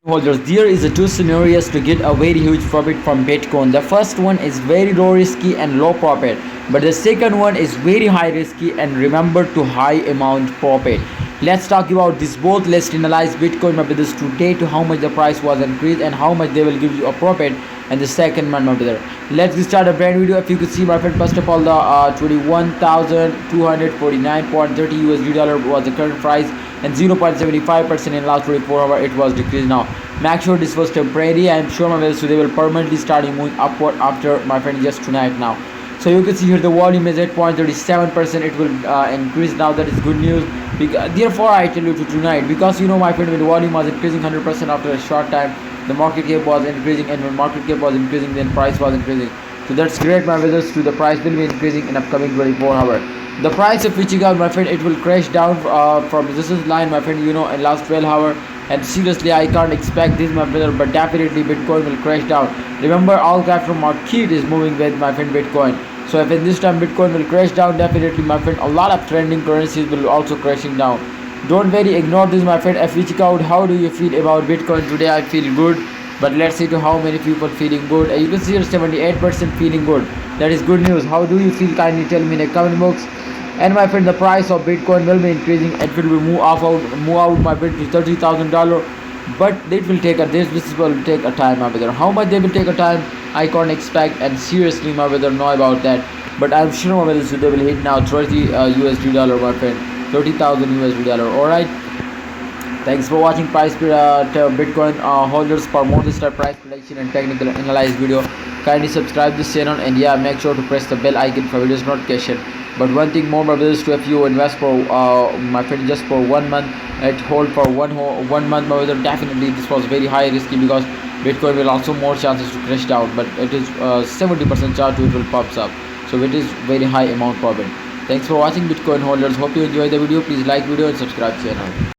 Holders, there is a two scenarios to get a very huge profit from Bitcoin. The first one is very low risky and low profit, but the second one is very high risky and remember to high amount profit. Let's talk about this both. Let's analyze Bitcoin my brothers today to how much the price was increased and how much they will give you a profit and the second one my brother. Let's start a brand video. If you could see my friend, first of all the 21,249.30 USD dollar was the current price and 0.75% in last 24 hours it was decreased. Now make sure this was temporary. I am sure my brothers, so they will permanently start moving upward after my friend just tonight. Now so you can see here the volume is 8.37%. It will increase now. That is good news. Therefore I tell you to tonight, because you know my friend, when the volume was increasing 100% after a short time, the market cap was increasing, and when market cap was increasing then price was increasing. So that's great my brothers. To the price will be increasing in upcoming 24 hours. The price of reaching out my friend, it will crash down from resistance line my friend, you know, in last 12 hours. And seriously I can't expect this my brother, but definitely Bitcoin will crash down. Remember, all capital market is moving with my friend Bitcoin. So if in this time Bitcoin will crash down, definitely my friend a lot of trending currencies will also crashing down. Don't very ignore this my friend. If we check out how do you feel about Bitcoin today, I feel good, but let's see to how many people feeling good. You can see here 78% feeling good. That is good news. How do you feel? Kindly tell me in the comment box. And my friend, the price of Bitcoin will be increasing. It will be move out my friend to $30,000, but it will take this will take a time my brother. How much they will take a time I can't expect, and seriously my brother know about that, but I'm sure my brother, so they will hit now 30 USD dollar my friend, 30,000 USD dollar. All right, thanks for watching price Bitcoin holders. For more this type price prediction and technical analysis video, kindly subscribe this channel, and yeah, make sure to press the bell icon for videos notification. But one thing more my brothers, to if you invest for my friend just for 1 month, it hold for one month my brother, definitely this was very high risky, because Bitcoin will also more chances to crash down, but it is 70% chance it will pops up, so it is very high amount profit. Thanks for watching Bitcoin holders. Hope you enjoy the video. Please like video and subscribe channel.